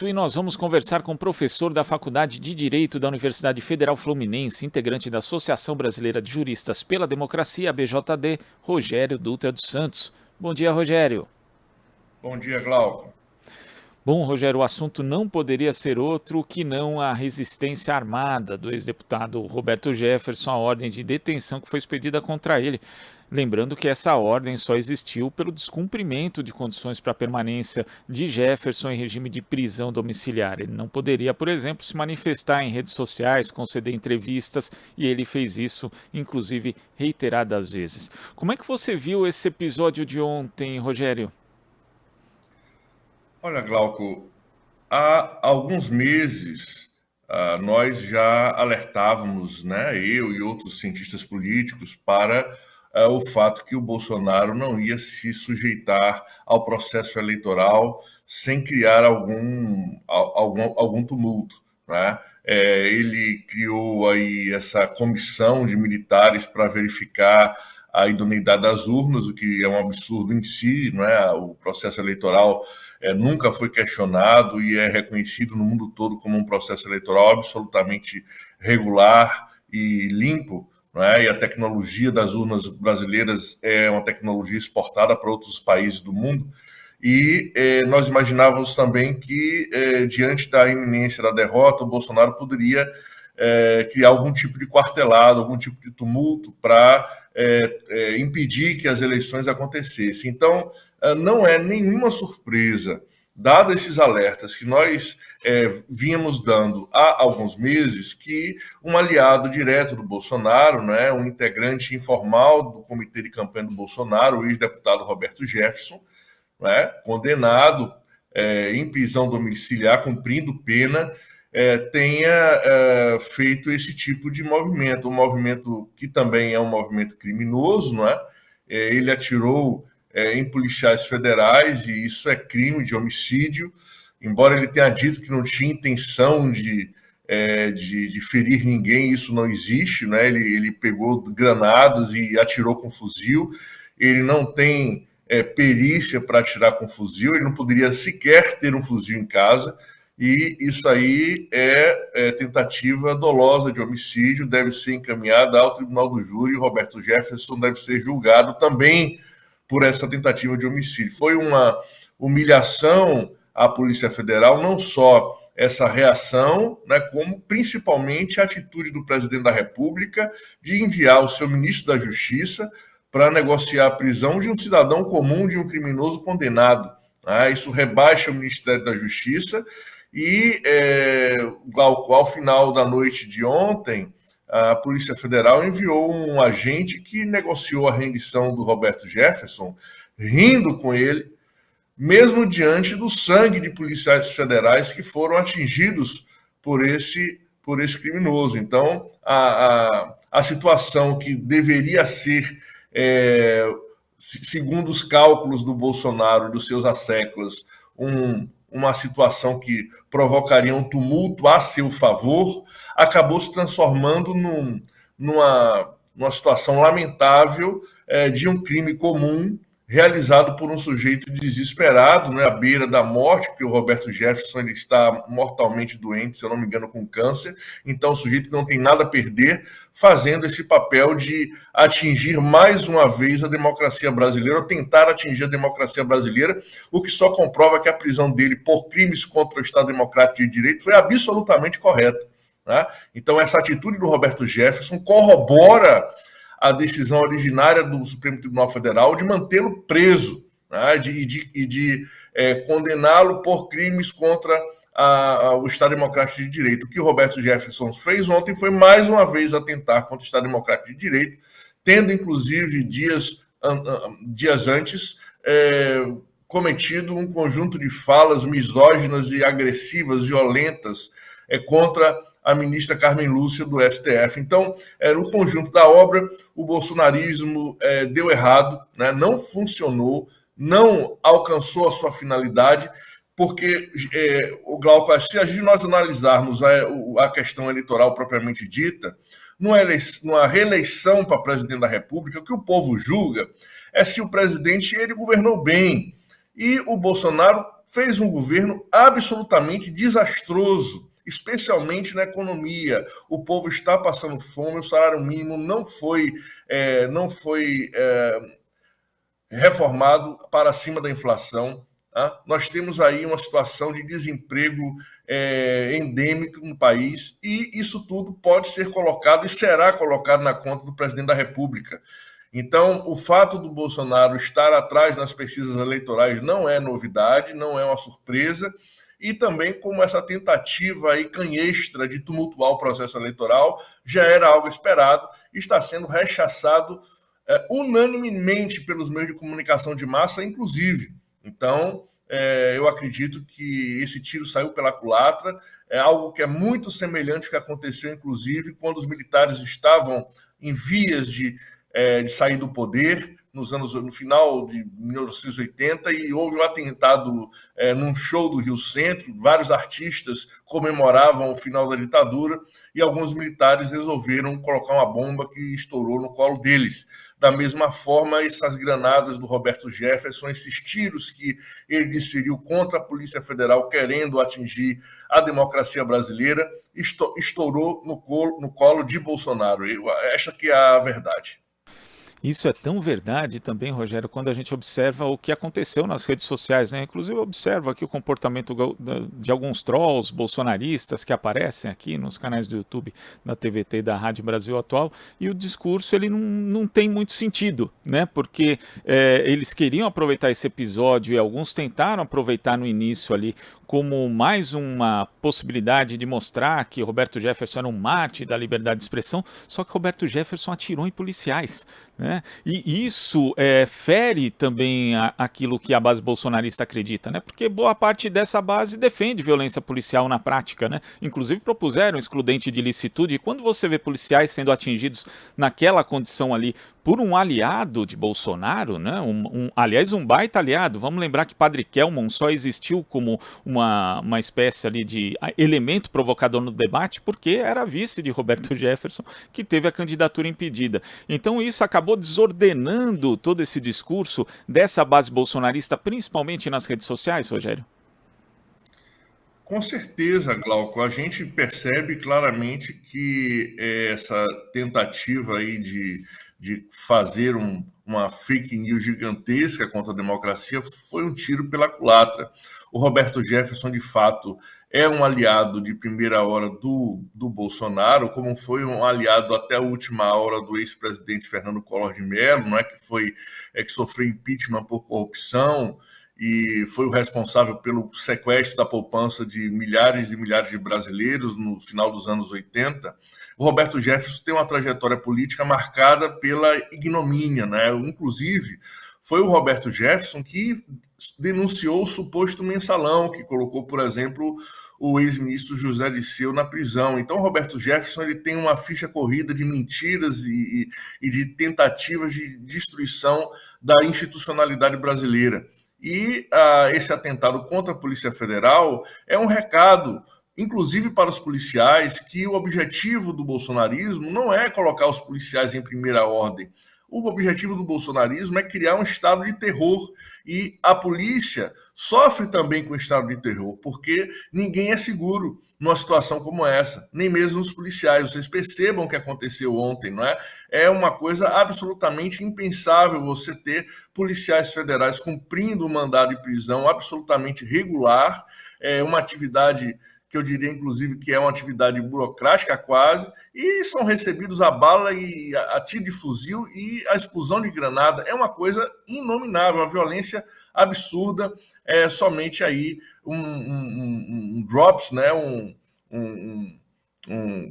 E nós vamos conversar com o professor da Faculdade de Direito da Universidade Federal Fluminense, integrante da Associação Brasileira de Juristas pela Democracia, ABJD, Rogério Dutra dos Santos. Bom dia, Rogério. Bom dia, Glauco. Bom, Rogério, o assunto não poderia ser outro que não a resistência armada do ex-deputado Roberto Jefferson à ordem de detenção que foi expedida contra ele. Lembrando que essa ordem só existiu pelo descumprimento de condições para a permanência de Jefferson em regime de prisão domiciliar. Ele não poderia, por exemplo, se manifestar em redes sociais, conceder entrevistas, e ele fez isso, inclusive, reiteradas vezes. Como é que você viu esse episódio de ontem, Rogério? Olha, Glauco, há alguns meses nós já alertávamos, né, eu e outros cientistas políticos, para o fato que o Bolsonaro não ia se sujeitar ao processo eleitoral sem criar algum tumulto, né? Ele criou aí essa comissão de militares para verificar a idoneidade das urnas, o que é um absurdo em si, não é? O processo eleitoral nunca foi questionado e é reconhecido no mundo todo como um processo eleitoral absolutamente regular e limpo, não é? E a tecnologia das urnas brasileiras é uma tecnologia exportada para outros países do mundo. E nós imaginávamos também que, diante da iminência da derrota, o Bolsonaro poderia criar algum tipo de quartelado, algum tipo de tumulto para impedir que as eleições acontecessem. Então, não é nenhuma surpresa, dado esses alertas que nós vínhamos dando há alguns meses, que um aliado direto do Bolsonaro, né, um integrante informal do comitê de campanha do Bolsonaro, o ex-deputado Roberto Jefferson, né, condenado em prisão domiciliar, cumprindo pena, tenha feito esse tipo de movimento, um movimento que também é um movimento criminoso, não é? Ele atirou em policiais federais e isso é crime de homicídio, embora ele tenha dito que não tinha intenção de ferir ninguém, isso não existe, né? Ele pegou granadas e atirou com fuzil, ele não tem perícia para atirar com fuzil, ele não poderia sequer ter um fuzil em casa, e isso aí é tentativa dolosa de homicídio, deve ser encaminhada ao Tribunal do Júri, e Roberto Jefferson deve ser julgado também por essa tentativa de homicídio. Foi uma humilhação à Polícia Federal, não só essa reação, né, como principalmente a atitude do presidente da República de enviar o seu ministro da Justiça para negociar a prisão de um cidadão comum, de um criminoso condenado. Isso rebaixa o Ministério da Justiça e, ao final da noite de ontem, a Polícia Federal enviou um agente que negociou a rendição do Roberto Jefferson, rindo com ele, mesmo diante do sangue de policiais federais que foram atingidos por esse criminoso. Então, a situação que deveria ser, segundo os cálculos do Bolsonaro e dos seus asseclas, uma situação que provocaria um tumulto a seu favor, acabou se transformando numa situação lamentável de um crime comum realizado por um sujeito desesperado, né, à beira da morte, porque o Roberto Jefferson ele está mortalmente doente, se eu não me engano, com câncer, então o sujeito não tem nada a perder, fazendo esse papel de atingir mais uma vez a democracia brasileira, ou tentar atingir a democracia brasileira, o que só comprova que a prisão dele por crimes contra o Estado Democrático de Direito foi absolutamente correta. Né? Então essa atitude do Roberto Jefferson corrobora a decisão originária do Supremo Tribunal Federal de mantê-lo preso, né, de condená-lo por crimes contra o Estado Democrático de Direito. O que o Roberto Jefferson fez ontem foi mais uma vez atentar contra o Estado Democrático de Direito, tendo inclusive dias antes cometido um conjunto de falas misóginas e agressivas, violentas, contra a ministra Carmen Lúcia do STF. Então, no conjunto da obra, o bolsonarismo deu errado, né? Não funcionou, não alcançou a sua finalidade, porque, o Glauco, se nós analisarmos a questão eleitoral propriamente dita, numa reeleição para presidente da República, o que o povo julga é se o presidente ele governou bem. E o Bolsonaro fez um governo absolutamente desastroso, especialmente na economia. O povo está passando fome, o salário mínimo não foi reformado para cima da inflação. Tá? Nós temos aí uma situação de desemprego endêmico no país e isso tudo pode ser colocado e será colocado na conta do presidente da República. Então, o fato do Bolsonaro estar atrás nas pesquisas eleitorais não é novidade, não é uma surpresa, e também como essa tentativa aí canhestra de tumultuar o processo eleitoral já era algo esperado e está sendo rechaçado unanimemente pelos meios de comunicação de massa, inclusive. Então, eu acredito que esse tiro saiu pela culatra, é algo que é muito semelhante ao que aconteceu, inclusive, quando os militares estavam em vias de sair do poder no final de 1980 e houve um atentado num show do Rio Centro, vários artistas comemoravam o final da ditadura e alguns militares resolveram colocar uma bomba que estourou no colo deles. Da mesma forma, essas granadas do Roberto Jefferson, esses tiros que ele desferiu contra a Polícia Federal querendo atingir a democracia brasileira, estourou no colo de Bolsonaro. Essa que é a verdade. Isso é tão verdade também, Rogério, quando a gente observa o que aconteceu nas redes sociais, né? Inclusive observa aqui o comportamento de alguns trolls bolsonaristas que aparecem aqui nos canais do YouTube, da TVT e da Rádio Brasil Atual, e o discurso ele não tem muito sentido, né? Porque eles queriam aproveitar esse episódio e alguns tentaram aproveitar no início ali como mais uma possibilidade de mostrar que Roberto Jefferson era um mártir da liberdade de expressão, só que Roberto Jefferson atirou em policiais, né? E isso fere também aquilo que a base bolsonarista acredita, né? Porque boa parte dessa base defende violência policial na prática, né? Inclusive propuseram excludente de licitude, e quando você vê policiais sendo atingidos naquela condição ali por um aliado de Bolsonaro, né? Aliás, um baita aliado. Vamos lembrar que Padre Kelmon só existiu como uma espécie ali de elemento provocador no debate porque era vice de Roberto Jefferson, que teve a candidatura impedida. Então isso acabou desordenando todo esse discurso dessa base bolsonarista, principalmente nas redes sociais, Rogério? Com certeza, Glauco, a gente percebe claramente que essa tentativa aí de fazer uma fake news gigantesca contra a democracia foi um tiro pela culatra. O Roberto Jefferson, de fato, é um aliado de primeira hora do Bolsonaro, como foi um aliado até a última hora do ex-presidente Fernando Collor de Mello, não é que sofreu impeachment por corrupção e foi o responsável pelo sequestro da poupança de milhares e milhares de brasileiros no final dos anos 80. O Roberto Jefferson tem uma trajetória política marcada pela ignomínia, né? Inclusive, foi o Roberto Jefferson que denunciou o suposto mensalão, que colocou, por exemplo, o ex-ministro José Dirceu na prisão. Então, o Roberto Jefferson ele tem uma ficha corrida de mentiras e de tentativas de destruição da institucionalidade brasileira. E esse atentado contra a Polícia Federal é um recado, inclusive para os policiais, que o objetivo do bolsonarismo não é colocar os policiais em primeira ordem. O objetivo do bolsonarismo é criar um estado de terror. E a polícia sofre também com o estado de terror, porque ninguém é seguro numa situação como essa, nem mesmo os policiais. Vocês percebam o que aconteceu ontem, não é? É uma coisa absolutamente impensável você ter policiais federais cumprindo um mandado de prisão absolutamente regular, uma atividade que eu diria, inclusive, que é uma atividade burocrática quase, e são recebidos a bala e a tiro de fuzil e a explosão de granada. É uma coisa inominável, uma violência absurda, somente aí um drops, né?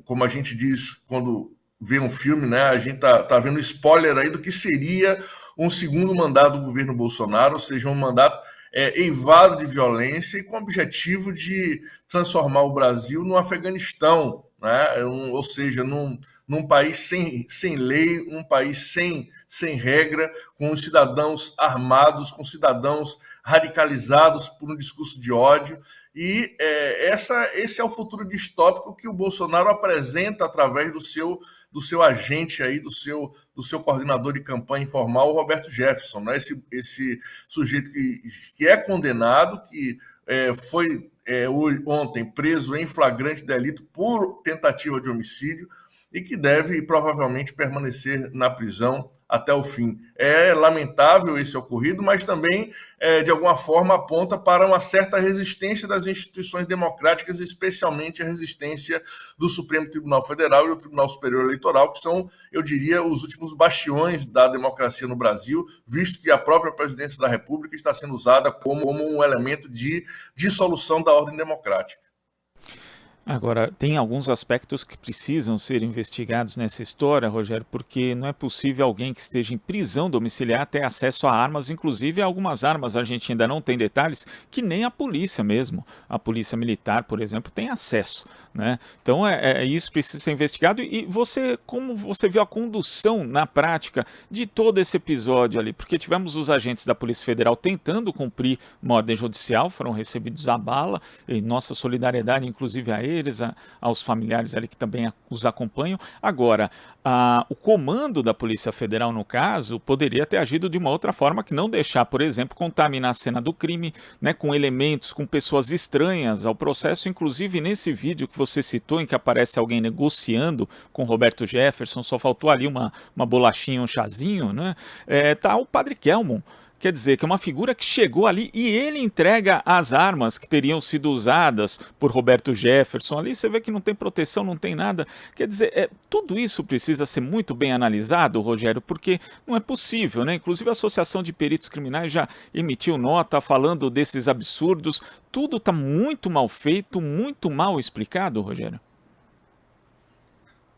Como a gente diz quando vê um filme, né? A gente tá vendo spoiler aí do que seria um segundo mandato do governo Bolsonaro, ou seja, um mandato eivado de violência e com o objetivo de transformar o Brasil no Afeganistão, né? Ou seja, num país sem lei, um país sem regra, com cidadãos armados, com cidadãos radicalizados por um discurso de ódio. E esse é o futuro distópico que o Bolsonaro apresenta através do seu agente aí, do seu coordenador de campanha informal, o Roberto Jefferson, né? Esse sujeito que é condenado, que foi ontem preso em flagrante delito por tentativa de homicídio e que deve provavelmente permanecer na prisão até o fim. É lamentável esse ocorrido, mas também, de alguma forma, aponta para uma certa resistência das instituições democráticas, especialmente a resistência do Supremo Tribunal Federal e do Tribunal Superior Eleitoral, que são, eu diria, os últimos bastiões da democracia no Brasil, visto que a própria presidência da República está sendo usada como um elemento de dissolução da ordem democrática. Agora, tem alguns aspectos que precisam ser investigados nessa história, Rogério, porque não é possível alguém que esteja em prisão domiciliar ter acesso a armas, inclusive algumas armas, a gente ainda não tem detalhes, que nem a polícia mesmo. A polícia militar, por exemplo, tem acesso, né? Então, isso precisa ser investigado. E você, como você viu a condução na prática de todo esse episódio ali? Porque tivemos os agentes da Polícia Federal tentando cumprir uma ordem judicial, foram recebidos à bala, e nossa solidariedade, inclusive, a eles, aos familiares ali que também os acompanham. Agora, o comando da Polícia Federal, no caso, poderia ter agido de uma outra forma, que não deixar, por exemplo, contaminar a cena do crime, né, com elementos, com pessoas estranhas ao processo. Inclusive, nesse vídeo que você citou, em que aparece alguém negociando com Roberto Jefferson, só faltou ali uma bolachinha, um chazinho, né? Tá o Padre Kelmon. Quer dizer, que é uma figura que chegou ali e ele entrega as armas que teriam sido usadas por Roberto Jefferson. Ali você vê que não tem proteção, não tem nada. Quer dizer, tudo isso precisa ser muito bem analisado, Rogério, porque não é possível, né? Inclusive a Associação de Peritos Criminais já emitiu nota falando desses absurdos. Tudo está muito mal feito, muito mal explicado, Rogério.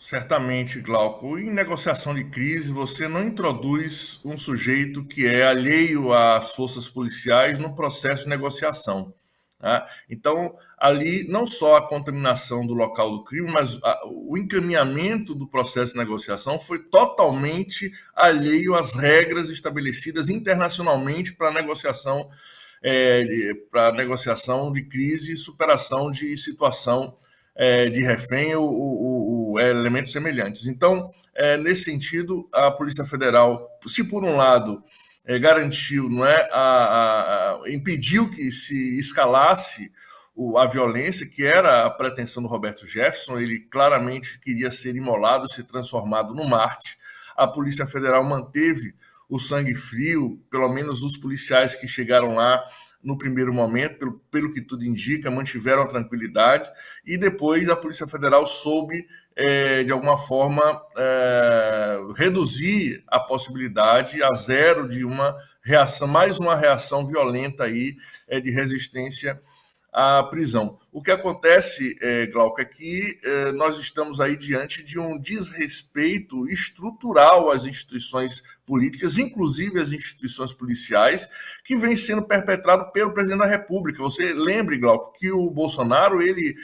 Certamente, Glauco. Em negociação de crise, você não introduz um sujeito que é alheio às forças policiais no processo de negociação. Tá? Então, ali, não só a contaminação do local do crime, mas o encaminhamento do processo de negociação foi totalmente alheio às regras estabelecidas internacionalmente para negociação de crise e superação de situação de refém ou elementos semelhantes. Então, nesse sentido, a Polícia Federal, se por um lado garantiu, não é, impediu que se escalasse a violência, que era a pretensão do Roberto Jefferson, ele claramente queria ser imolado, ser transformado no Marte. A Polícia Federal manteve o sangue frio, pelo menos os policiais que chegaram lá no primeiro momento, pelo que tudo indica, mantiveram a tranquilidade, e depois a Polícia Federal soube, de alguma forma, reduzir a possibilidade a zero de uma reação, mais uma reação violenta aí, de resistência à prisão. O que acontece, Glauco, é que nós estamos aí diante de um desrespeito estrutural às instituições políticas, inclusive às instituições policiais, que vem sendo perpetrado pelo presidente da República. Você lembre, Glauco, que o Bolsonaro, ele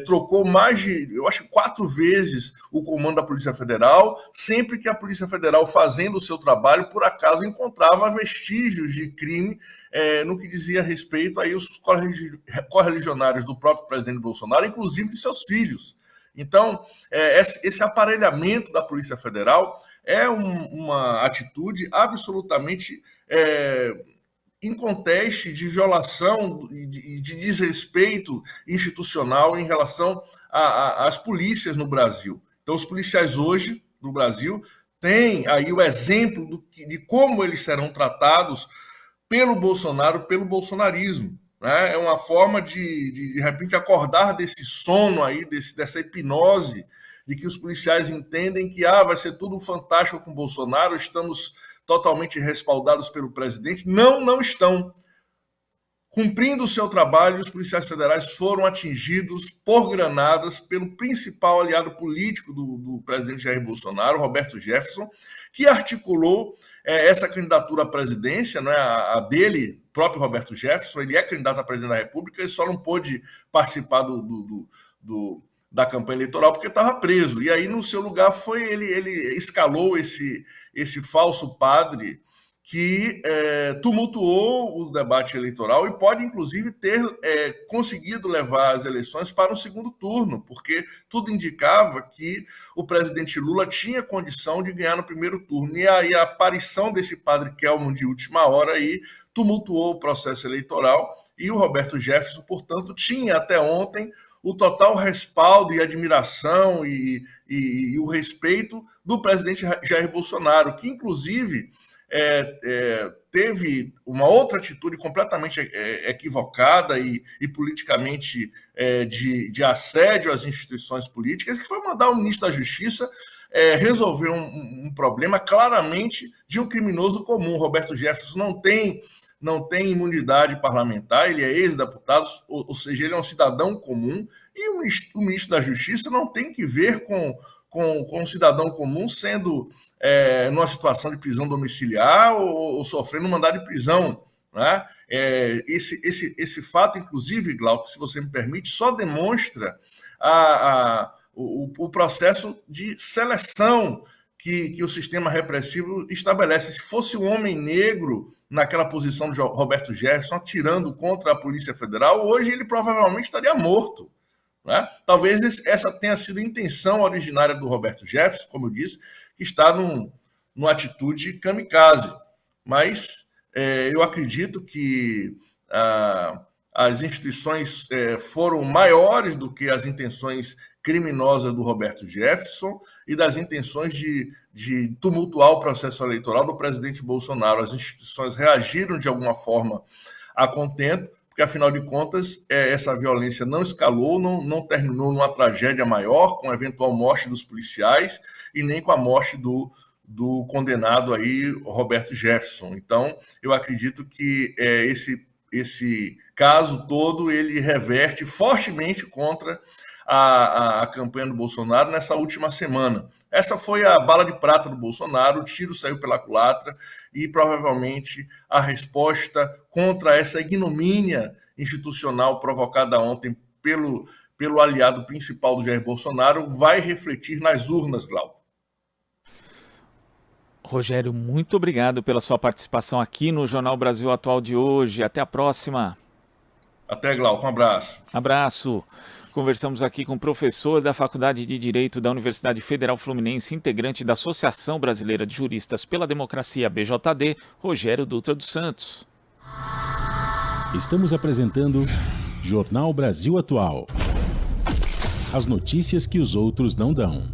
trocou mais de, eu acho, 4 vezes o comando da Polícia Federal, sempre que a Polícia Federal, fazendo o seu trabalho, por acaso encontrava vestígios de crime no que dizia respeito aí aos correligionários do próprio presidente Bolsonaro, inclusive de seus filhos. Então, esse aparelhamento da Polícia Federal é uma atitude absolutamente inconteste de violação, de desrespeito institucional em relação às polícias no Brasil. Então, os policiais hoje, no Brasil, têm aí o exemplo de como eles serão tratados pelo Bolsonaro, pelo bolsonarismo. Né? É uma forma de repente, acordar desse sono aí, dessa hipnose, de que os policiais entendem que vai ser tudo fantástico com o Bolsonaro, estamos totalmente respaldados pelo presidente. Não estão. Cumprindo o seu trabalho, os policiais federais foram atingidos por granadas pelo principal aliado político do presidente Jair Bolsonaro, Roberto Jefferson, que articulou essa candidatura à presidência, né, a dele, próprio Roberto Jefferson. Ele é candidato a presidente da República e só não pôde participar da campanha eleitoral porque estava preso. E aí, no seu lugar, ele escalou esse falso padre que tumultuou o debate eleitoral e pode, inclusive, ter conseguido levar as eleições para um segundo turno, porque tudo indicava que o presidente Lula tinha condição de ganhar no primeiro turno. E aí a aparição desse padre Kelmon de última hora aí tumultuou o processo eleitoral e o Roberto Jefferson, portanto, tinha até ontem o total respaldo e admiração e o respeito do presidente Jair Bolsonaro, que, inclusive, teve uma outra atitude completamente equivocada e politicamente de assédio às instituições políticas, que foi mandar o ministro da Justiça resolver um problema claramente de um criminoso comum. Roberto Jefferson não tem imunidade parlamentar, ele é ex-deputado, ou seja, ele é um cidadão comum, e o ministro da Justiça não tem que ver com um cidadão comum sendo numa situação de prisão domiciliar ou sofrendo um mandado de prisão. Né? Esse fato, inclusive, Glauco, se você me permite, só demonstra o processo de seleção que o sistema repressivo estabelece. Se fosse um homem negro naquela posição de Roberto Jefferson, atirando contra a Polícia Federal, hoje ele provavelmente estaria morto. Né? Talvez essa tenha sido a intenção originária do Roberto Jefferson, como eu disse, que está numa atitude kamikaze. Mas eu acredito que as instituições foram maiores do que as intenções criminosas do Roberto Jefferson e das intenções de tumultuar o processo eleitoral do presidente Bolsonaro. As instituições reagiram de alguma forma a contento, porque, afinal de contas, essa violência não escalou, não terminou numa tragédia maior, com a eventual morte dos policiais, e nem com a morte do condenado aí, Roberto Jefferson. Então, eu acredito que esse caso todo, ele reverte fortemente contra a campanha do Bolsonaro nessa última semana. Essa foi a bala de prata do Bolsonaro, o tiro saiu pela culatra e provavelmente a resposta contra essa ignomínia institucional provocada ontem pelo aliado principal do Jair Bolsonaro vai refletir nas urnas, Glauco. Rogério, muito obrigado pela sua participação aqui no Jornal Brasil Atual de hoje. Até a próxima. Até, Glauco. Um abraço. Abraço. Conversamos aqui com o professor da Faculdade de Direito da Universidade Federal Fluminense, integrante da Associação Brasileira de Juristas pela Democracia, BJD, Rogério Dutra dos Santos. Estamos apresentando Jornal Brasil Atual. As notícias que os outros não dão.